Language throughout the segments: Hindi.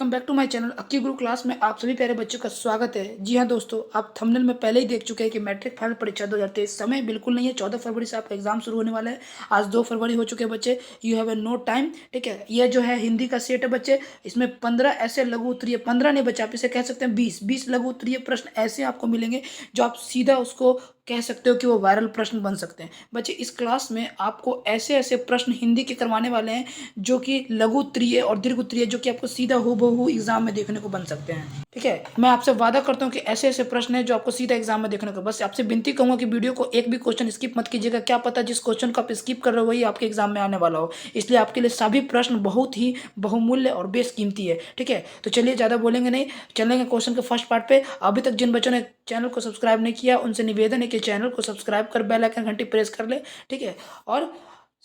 Welcome back to my channel Akki Guru class में आप सभी प्यारे बच्चों का स्वागत है। जी हाँ दोस्तों, आप थंबनेल में पहले ही देख चुके हैं कि मैट्रिक फाइनल परीक्षा 2023 समय बिल्कुल नहीं है। 14 फरवरी से आपका एग्जाम शुरू होने वाला है। आज 2 फरवरी हो चुके हैं बच्चे। You have a no time. ठीक है, यह जो है हिंदी का सेट है बच्चे। इसमें 15 ऐसे लघु उत्तरीय, 15 नहीं बच्चे, आप इसे कह सकते हैं 20 लघु उत्तरीय प्रश्न ऐसे आपको मिलेंगे जो आप सीधा उसको कह सकते हो कि वो वायरल प्रश्न बन सकते हैं। बच्चे इस क्लास में आपको ऐसे ऐसे प्रश्न हिंदी के करवाने वाले हैं जो कि लघु उत्तरीय और दीर्घ उत्तरीय, जो कि आपको सीधा हूबहू एग्जाम में देखने को बन सकते हैं। ठीक है, मैं आपसे वादा करता हूँ कि ऐसे ऐसे प्रश्न हैं जो आपको सीधा एग्जाम में देखने को। बस आपसे विनती कहूंगा कि वीडियो को एक भी क्वेश्चन स्किप मत कीजिएगा। क्या पता जिस क्वेश्चन को आप स्किप कर रहे हो वही आपके एग्जाम में आने वाला हो। इसलिए आपके लिए सभी प्रश्न बहुत ही बहुमूल्य और बेशकीमती है। ठीक है, तो चलिए ज़्यादा बोलेंगे नहीं, चलेंगे क्वेश्चन के फर्स्ट पार्ट पे। अभी तक जिन बच्चों ने चैनल को सब्सक्राइब नहीं किया उनसे निवेदन है कि चैनल को सब्सक्राइब कर बेल आइकन घंटी प्रेस कर ले। ठीक है, और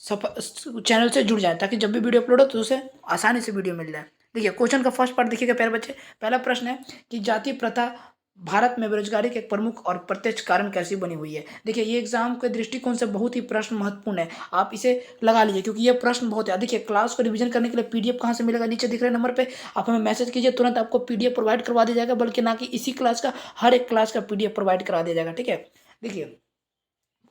चैनल से जुड़ जाए ताकि जब भी वीडियो अपलोड हो तो उसे आसानी से वीडियो मिल जाए। देखिए क्वेश्चन का फर्स्ट पार्ट देखिएगा प्यारे बच्चे। पहला प्रश्न है कि जाति प्रथा भारत में बेरोजगारी के एक प्रमुख और प्रत्यक्ष कारण कैसी बनी हुई है। देखिए ये एग्जाम के दृष्टिकोण से बहुत ही प्रश्न महत्वपूर्ण है, आप इसे लगा लीजिए क्योंकि ये प्रश्न बहुत है। देखिए क्लास को रिवीजन करने के लिए पीडीएफ कहाँ से मिलेगा, नीचे दिख रहे नंबर पे आप हमें मैसेज कीजिए, तुरंत आपको पीडीएफ प्रोवाइड करवा दिया जाएगा। बल्कि ना कि इसी क्लास का, हर एक क्लास का पीडीएफ प्रोवाइड करा दिया जाएगा। ठीक है, देखिए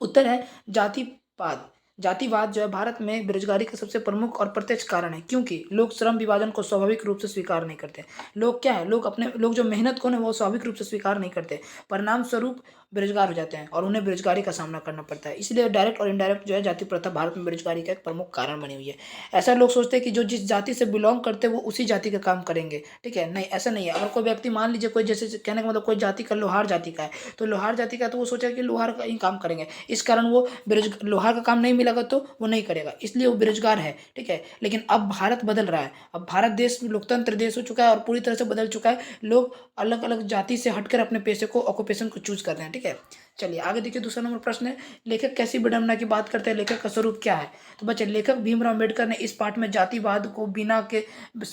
उत्तर है जातिवाद। जातिवाद जो है भारत में बेरोजगारी का सबसे प्रमुख और प्रत्यक्ष कारण है, क्योंकि लोग श्रम विभाजन को स्वाभाविक रूप से स्वीकार नहीं करते। लोग क्या है, लोग जो मेहनत को ना वो स्वाभाविक रूप से स्वीकार नहीं करते। परिणाम स्वरूप बेरोजगार हो जाते हैं और उन्हें बेरोजगारी का सामना करना पड़ता है। इसलिए डायरेक्ट और इनडायरेक्ट जो है जाति प्रथा भारत में बेरोजगारी का एक प्रमुख कारण बनी हुई है। ऐसा लोग सोचते हैं कि जो जिस जाति से बिलोंग करते हैं वो उसी जाति का काम करेंगे। ठीक है, नहीं ऐसा नहीं है। अगर कोई व्यक्ति मान लीजिए कोई, जैसे कहने का मतलब कोई जाति का लोहार जाति का है, तो लोहार जाति का तो वो सोचेगा कि लोहार का ही काम करेंगे। इस कारण वो बेरोजगार, लोहार का काम नहीं मिलेगा तो वो नहीं करेगा, इसलिए वो बेरोजगार है। ठीक है, लेकिन अब भारत बदल रहा है। अब भारत देश लोकतंत्र देश हो चुका है और पूरी तरह से बदल चुका है। लोग अलग अलग जाति से हटकर अपने पेशे को, ऑक्यूपेशन को चूज कर रहे हैं। ठीक है, चलिए आगे देखिए। दूसरा नंबर प्रश्न है, लेखक कैसी विडंबना की बात करते हैं, लेखक का स्वरूप क्या है। तो बच्चे लेखक भीमराव अम्बेडकर ने इस पाठ में जातिवाद को बिना के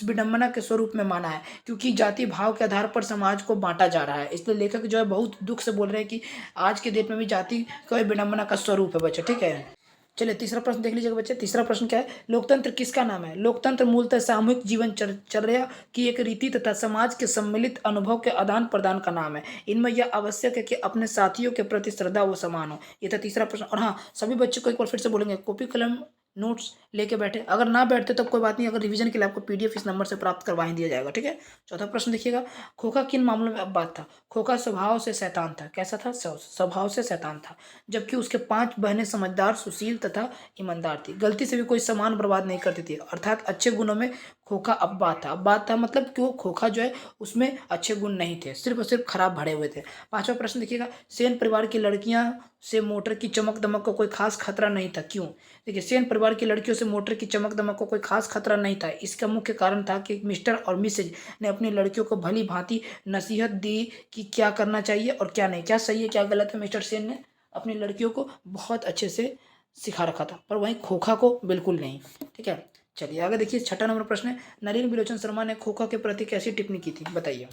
विडंबना के स्वरूप में माना है, क्योंकि जाति भाव के आधार पर समाज को बांटा जा रहा है। इसलिए लेखक जो है बहुत दुख से बोल रहे हैं कि आज के डेट में भी जाति कोई विडंबना का स्वरूप है बच्चे। ठीक है, चलिए तीसरा प्रश्न देख लीजिएगा बच्चे। तीसरा प्रश्न क्या है, लोकतंत्र किसका नाम है। लोकतंत्र मूलतः सामूहिक जीवन चर्या की एक रीति तथा समाज के सम्मिलित अनुभव के आदान प्रदान का नाम है। इनमें यह आवश्यक है कि अपने साथियों के प्रति श्रद्धा व समान हो। ये था तीसरा प्रश्न। और हाँ, सभी बच्चों को एक बार फिर से बोलेंगे, कॉपी कलम नोट्स लेके बैठे। अगर ना बैठते तब कोई बात नहीं, अगर रिवीजन के लिए आपको पीडीएफ इस नंबर से प्राप्त करवा ही दिया जाएगा। ठीक है, चौथा प्रश्न देखिएगा, खोखा किन मामलों में अपवाद था। खोखा स्वभाव से शैतान था। कैसा था, स्वभाव से शैतान था, जबकि उसके 5 बहनें समझदार, सुशील तथा ईमानदार थी। गलती से भी कोई सामान बर्बाद नहीं करती थी, अर्थात अच्छे गुणों में खोखा अपवाद था। अपवाद था मतलब कि वो खोखा जो है उसमें अच्छे गुण नहीं थे, सिर्फ और सिर्फ खराब भरे हुए थे। पांचवा प्रश्न देखिएगा, सेन परिवार की लड़कियां से मोटर की चमक दमक को कोई खास खतरा नहीं था, क्यों। देखिए सेन परिवार की लड़कियों से मोटर की चमक दमक को कोई खास खतरा नहीं था। इसका मुख्य कारण था कि मिस्टर और मिसेज ने अपनी लड़कियों को भली भांति नसीहत दी कि क्या करना चाहिए और क्या नहीं, क्या सही है क्या गलत है। मिस्टर सेन ने अपनी लड़कियों को बहुत अच्छे से सिखा रखा था, पर वहीं खोखा को बिल्कुल नहीं। ठीक है, चलिए आगे देखिए। छठा नंबर प्रश्न है, नलिनी बिलोचन शर्मा ने खोखा के प्रति कैसी टिप्पणी की थी, बताइए।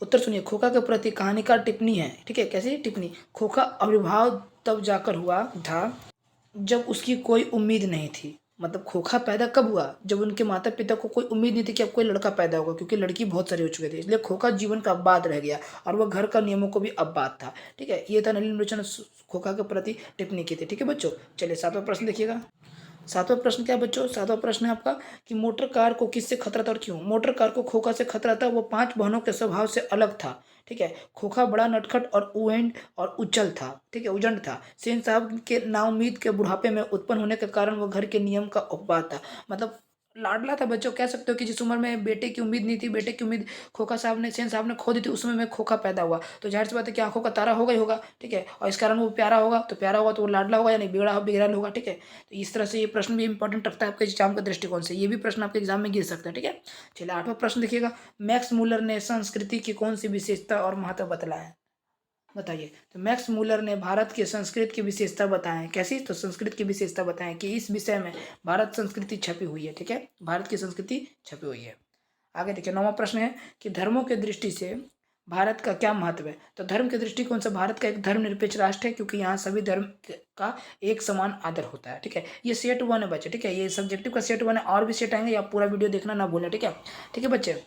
उत्तर सुनिए, खोखा के प्रति कहानीकार टिप्पणी है। ठीक है, कैसी टिप्पणी। खोखा आविर्भाव तब जाकर हुआ था जब उसकी कोई उम्मीद नहीं थी। मतलब खोखा पैदा कब हुआ, जब उनके माता पिता को कोई उम्मीद नहीं थी कि अब कोई लड़का पैदा होगा, क्योंकि लड़की बहुत सारी हो चुकी थी। इसलिए खोखा जीवन का अपवाद रह गया और वह घर का नियमों को भी अपवाद था। ठीक है, ये था नलिनी लोचन ने खोखा के प्रति टिप्पणी की थी। ठीक है बच्चों, चलिए सातवां प्रश्न देखिएगा। सातवां प्रश्न क्या है बच्चों, सातवां प्रश्न है आपका कि मोटर कार को किससे खतरा था और क्यों। मोटर कार को खोखा से खतरा था, वो 5 बहनों के स्वभाव से अलग था। ठीक है, खोखा बड़ा नटखट और उहेंड और उज्जल था। ठीक है, उजंड था। सेन साहब के नाउम्मीद के बुढ़ापे में उत्पन्न होने के कारण वो घर के नियम का उपवाद था। मतलब लाडला था बच्चों, कह सकते हो कि जिस उम्र में बेटे की उम्मीद नहीं थी, बेटे की उम्मीद खोखा साहब ने, सेन साहब ने खो दी थी, उस समय में खोखा पैदा हुआ। तो जाहिर सी बात है कि आंखों का तारा होगा ही होगा। ठीक है, और इस कारण वो प्यारा होगा, तो प्यारा होगा तो वो लाडला होगा, यानी बिगड़ा बिगड़ाल होगा। ठीक है, तो इस तरह से ये प्रश्न भी इंपॉर्टेंट रखता है आपके एग्जाम के दृष्टिकोण से। ये भी प्रश्न आपके एग्जाम में गिर सकते हैं। ठीक है, चलिए आठवां प्रश्न देखिएगा, मैक्स मूलर ने संस्कृति की कौन सी विशेषता और महत्व बतलाया है, बताइए। तो मैक्स मूलर ने भारत की संस्कृत की विशेषता बताएं। कैसी, तो संस्कृत की विशेषता बताएं कि इस विषय में भारत संस्कृति छपी हुई है। ठीक है, भारत की संस्कृति छपी हुई है। आगे देखिए, नौवां प्रश्न है कि धर्मों के दृष्टि से भारत का क्या महत्व है? तो धर्म के दृष्टिकोण से भारत का एक धर्मनिरपेक्ष राष्ट्र है, क्योंकि यहाँ सभी धर्म का एक समान आदर होता है। ठीक है, ये सेट वन है बच्चे। ठीक है, ये सब्जेक्टिव का सेट वन है, और भी सेट आएंगे, आप पूरा वीडियो देखना ना भूलें। ठीक है, ठीक है बच्चे।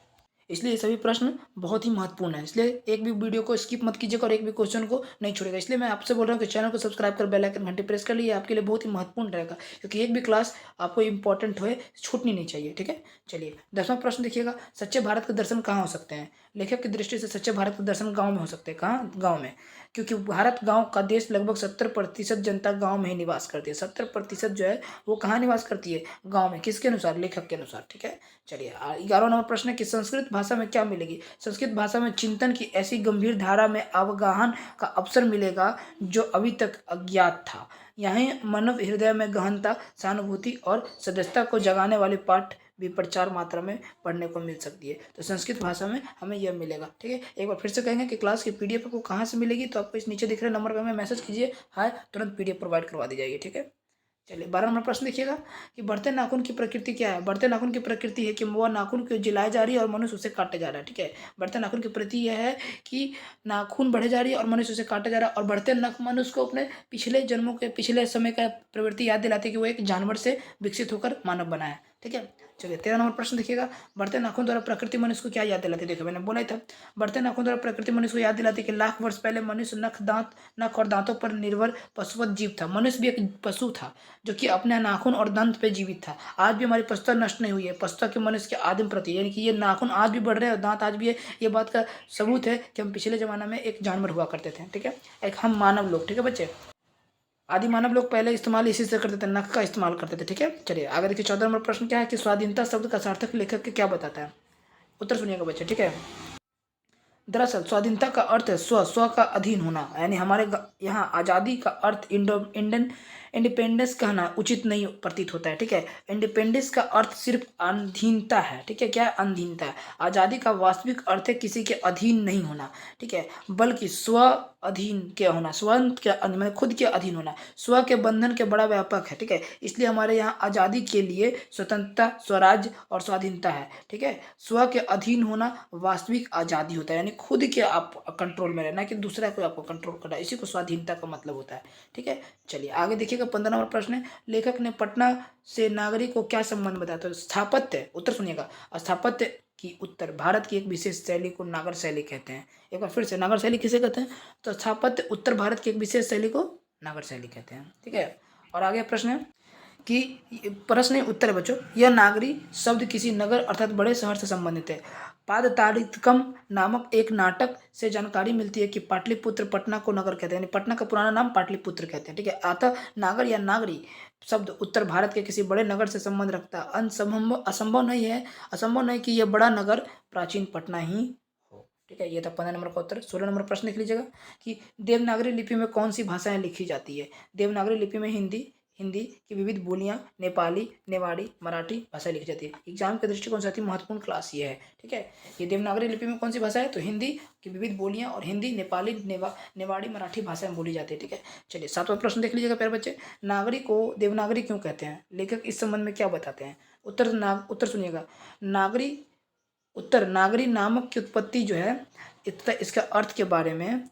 इसलिए ये सभी प्रश्न बहुत ही महत्वपूर्ण है, इसलिए एक भी वीडियो को स्किप मत कीजिएगा और एक भी क्वेश्चन को नहीं छोड़ेगा। इसलिए मैं आपसे बोल रहा हूँ कि चैनल को सब्सक्राइब कर बेल आइकन घंटी प्रेस कर लिए, आपके लिए बहुत ही महत्वपूर्ण रहेगा, क्योंकि एक भी क्लास आपको इंपॉर्टेंट हो, छूटनी नहीं चाहिए। ठीक है, चलिए 10वां प्रश्न देखिएगा, सच्चे भारत के दर्शन कहाँ हो सकते हैं? लेखक की दृष्टि से सच्चे भारत के दर्शन गाँव में हो सकते हैं। कहाँ? गाँव में, क्योंकि भारत गाँव का देश, लगभग 70% जनता गाँव में ही निवास करती है। 70% जो है वो कहाँ निवास करती है? गाँव में। किसके अनुसार? लेखक के अनुसार। ठीक है, चलिए 11वां नंबर प्रश्न है कि संस्कृत भाषा में क्या मिलेगी? संस्कृत भाषा में चिंतन की ऐसी गंभीर धारा में अवगाहन का अवसर मिलेगा जो अभी तक अज्ञात था। यहीं मानव हृदय में गहनता, सहानुभूति और सदस्यता को जगाने वाले पाठ भी प्रचार मात्रा में पढ़ने को मिल सकती है। तो संस्कृत भाषा में हमें यह मिलेगा। ठीक है, एक बार फिर से कहेंगे कि क्लास की पीडीएफ आपको कहाँ से मिलेगी, तो आपको इस नीचे दिख रहे नंबर पर हमें मैसेज कीजिए, हाय, तुरंत पीडीएफ प्रोवाइड करवा दी जाएगी। ठीक है, चलिए 12 नंबर प्रश्न देखिएगा कि बढ़ते नाखून की प्रकृति क्या है? बढ़ते नाखून की प्रकृति है कि वह नाखून को जिलाए जा रही है और मनुष्य उसे काटे जा रहा है। ठीक है, बढ़ते नाखून की प्रकृति यह है कि नाखून बढ़े जा रही है और मनुष्य उसे काटे जा रहा है, और बढ़ते नख मनुष्य को अपने पिछले जन्मों के पिछले समय का प्रवृत्ति याद दिलाती है कि वो एक जानवर से विकसित होकर मानव बना है। ठीक है, चलिए 13 नंबर प्रश्न देखिएगा, बढ़ते नाखून द्वारा प्रकृति मनुष्य को क्या याद दिलाती है? देखो मैंने बोला ही था, बढ़ते नाखून द्वारा प्रकृति मनुष्य को याद दिलाती है कि लाख वर्ष पहले मनुष्य नख और दांतों पर निर्भर पशुवत जीव था। मनुष्य भी एक पशु था जो कि अपने नाखून और दंत पे जीवित था। आज भी हमारी पशुता नष्ट नहीं हुई है, पशुता के मनुष्य के आदिम प्रति, यानी कि ये नाखून आज भी बढ़ रहे हैं और दांत आज भी है। ये बात का सबूत है कि हम पिछले जमाना में एक जानवर हुआ करते थे। ठीक है, एक हम मानव लोग। ठीक है बच्चे, आदि मानव लोग पहले इस्तेमाल इसी से करते थे, नख का इस्तेमाल करते थे। ठीक है, चलिए आगे देखिए 14 नंबर प्रश्न क्या है कि स्वाधीनता शब्द का सार्थक लेखक के क्या बताता है? उत्तर सुनिएगा बच्चे। ठीक है, दरअसल स्वाधीनता का अर्थ है स्व का अधीन होना, यानी हमारे यहाँ आज़ादी का अर्थ इंडियन इंडिपेंडेंस कहना उचित नहीं प्रतीत होता है। ठीक है, इंडिपेंडेंस का अर्थ सिर्फ अधीनता है। ठीक है, क्या है? अधीनता है। आज़ादी का वास्तविक अर्थ है किसी के अधीन नहीं होना। ठीक है, बल्कि स्व अधीन क्या होना, स्वयं के मतलब खुद के अधीन होना, स्व के बंधन के बड़ा व्यापक है। ठीक है, इसलिए हमारे यहाँ आज़ादी के लिए स्वतंत्रता, स्वराज्य और स्वाधीनता है। ठीक है, स्व के अधीन होना वास्तविक आज़ादी होता है, यानी खुद के आप कंट्रोल में रहना, कि दूसरा कोई आपको कंट्रोल करना, इसी को स्वाधीनता का मतलब होता है। ठीक है, चलिए आगे देखिएगा 15 नंबर प्रश्न है, लेखक ने पटना से नागरिक को क्या संबंध बताया? तो स्थापत्य, उत्तर सुनिएगा, स्थापत्य की उत्तर भारत की एक विशेष शैली को नागर शैली कहते हैं। एक बार फिर से, नागर शैली किसे कहते हैं? तो स्थापत्य उत्तर भारत की एक विशेष शैली को नागर शैली कहते हैं। ठीक है, और आगे प्रश्न है कि प्रश्न है उत्तर है बच्चों, यह नागरी शब्द किसी नगर अर्थात बड़े शहर से संबंधित है। पादताड़ितकम नामक एक नाटक से जानकारी मिलती है कि पाटलिपुत्र पटना को नगर कहते हैं, यानी पटना का पुराना नाम पाटलिपुत्र कहते हैं। ठीक है, अतः नागर या नागरी शब्द उत्तर भारत के किसी बड़े नगर से संबंध रखता है। असंभव नहीं कि यह बड़ा नगर प्राचीन पटना ही हो। ठीक है, ये था 15 नंबर का उत्तर। 16 नंबर प्रश्न लिख लीजिएगा कि देवनागरी लिपि में कौन सी भाषाएं लिखी जाती है? देवनागरी लिपि में हिंदी की विविध बोलियां, नेपाली, नेवाड़ी, मराठी भाषा लिखी जाती है। एग्जाम के दृष्टिकोण से अति महत्वपूर्ण क्लास ये है। ठीक है, ये देवनागरी लिपि में कौन सी भाषा है? तो हिंदी की विविध बोलियां और हिंदी, नेपाली, नेवाड़ी, मराठी भाषाएं बोली जाती है। ठीक है, चलिए 7वां प्रश्न देख लीजिएगा प्यारे बच्चे, नागरी को देवनागरी क्यों कहते हैं? लेखक इस संबंध में क्या बताते हैं? उत्तर सुनिएगा, नागरी नामक की उत्पत्ति जो है, इसका अर्थ के बारे में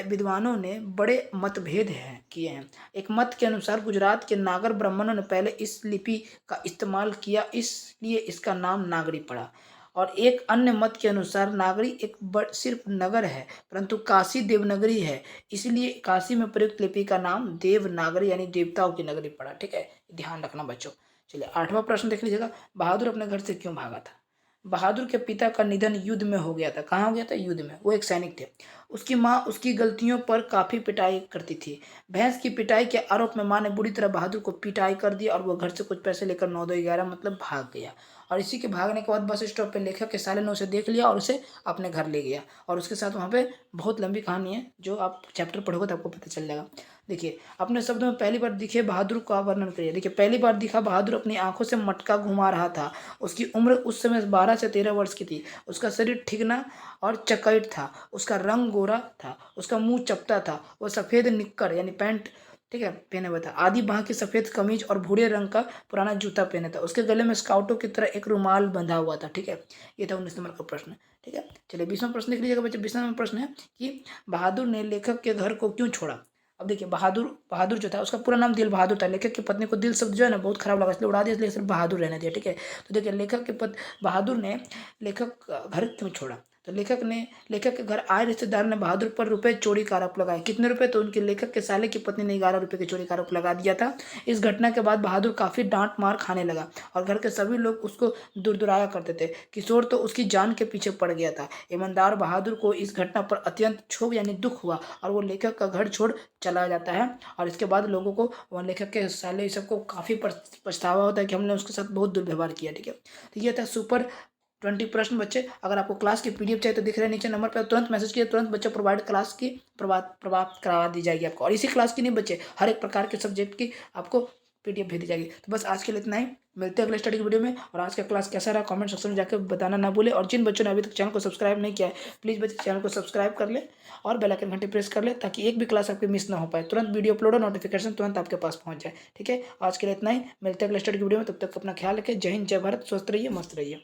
विद्वानों ने बड़े मतभेद किए हैं। एक मत के अनुसार गुजरात के नागर ब्राह्मणों ने पहले इस लिपि का इस्तेमाल किया, इसलिए इसका नाम नागरी पड़ा। और एक अन्य मत के अनुसार नागरी एक सिर्फ नगर है, परंतु काशी देवनगरी है, इसलिए काशी में प्रयुक्त लिपि का नाम देवनागरी यानी देवताओं की नगरी पड़ा। ठीक है, ध्यान रखना बच्चों। चलिए 8वां प्रश्न देख लीजिएगा, बहादुर अपने घर से क्यों भागा था? बहादुर के पिता का निधन युद्ध में हो गया था। कहाँ हो गया था? युद्ध में। वो एक सैनिक थे। उसकी माँ उसकी गलतियों पर काफ़ी पिटाई करती थी। भैंस की पिटाई के आरोप में माँ ने बुरी तरह बहादुर को पिटाई कर दी और वो घर से कुछ पैसे लेकर 9-2-11 मतलब भाग गया। और इसी के भागने के बाद बस स्टॉप पे लेखक के साले ने उसे देख लिया और उसे अपने घर ले गया, और उसके साथ वहाँ पे बहुत लंबी कहानी है, जो आप चैप्टर पढ़ोगे तो आपको पता चल जाएगा। देखिए, अपने शब्दों में पहली बार दिखे बहादुर का वर्णन करिए। देखिए, पहली बार दिखा बहादुर अपनी आंखों से मटका घुमा रहा था। उसकी उम्र उस समय 12 से 13 वर्ष की थी। उसका शरीर ठिगना और चकैत था। उसका रंग गोरा था। उसका मुंह चपटा था। वह सफ़ेद निक्कर यानी पैंट ठीक है, पहने हुआ था। आधी बाह की सफ़ेद कमीज और भूरे रंग का पुराना जूता पहने था। उसके गले में स्काउटों की तरह एक रुमाल बंधा हुआ था। ठीक है, ये था 19 नंबर का प्रश्न। ठीक है, चलिए 20वां प्रश्न देख लीजिएगा बच्चे। 20वां नंबर प्रश्न है कि बहादुर ने लेखक के घर को क्यों छोड़ा। अब देखिए, बहादुर बहादुर जो था उसका पूरा नाम दिल बहादुर था। लेखक की पत्नी को दिल शब्द जो है ना बहुत खराब लगा, इसलिए उड़ा दिया, इसलिए सिर्फ बहादुर रहने दिया। ठीक है, तो देखिए लेखक के बहादुर ने लेखक का घर क्यों छोड़ा। तो लेखक के घर आए रिश्तेदार ने बहादुर पर रुपए चोरी का आरोप लगाया। कितने रुपए, तो उनके लेखक के साले की पत्नी ने 11 रुपए के चोरी का आरोप लगा दिया था। इस घटना के बाद बहादुर काफी डांट मार खाने लगा और घर के सभी लोग उसको दुरदुराया करते थे। किशोर तो उसकी जान के पीछे पड़ गया था। ईमानदार बहादुर को इस घटना पर अत्यंत क्षोभ यानी दुख हुआ और वो लेखक का घर छोड़ चला जाता है। और इसके बाद लोगों को, वह लेखक के साले सबको काफी पछतावा होता है कि हमने उसके साथ बहुत दुर्व्यवहार किया। ठीक है, तो ये था सुपर 20 प्रश्न बच्चे। अगर आपको क्लास की पीडीएफ चाहिए तो दिख रहे हैं नीचे नंबर पर, तुरंत मैसेज किए, तुरंत बच्चे प्रोवाइड क्लास की प्राप्त करवा दी जाएगी आपको। और इसी क्लास की नहीं बच्चे, हर एक प्रकार के सब्जेक्ट की आपको पीडीएफ भेज दी जाएगी। तो बस आज के लिए इतना ही, मिलते हैं अगले स्टडी की वीडियो में। और आज का क्लास कैसा रहा कमेंट सेक्शन में जाकर बताना ना भूले। और जिन बच्चों ने अभी तक चैनल को सब्सक्राइब नहीं किया है, प्लीज़ बच्चे चैनल को सब्सक्राइब कर ले और बेल आइकन घंटी प्रेस कर ले, ताकि एक भी क्लास आपकी मिस ना हो पाए। तुरंत वीडियो अपलोड और नोटिफिकेशन तुरंत आपके पास पहुंच जाए। ठीक है, आज के लिए इतना ही, मिलते हैं अगले स्टडी की वीडियो में। तब तक अपना ख्याल रखें। जय हिंद, जय भारत, स्वस्थ रहिए, मस्त रहिए।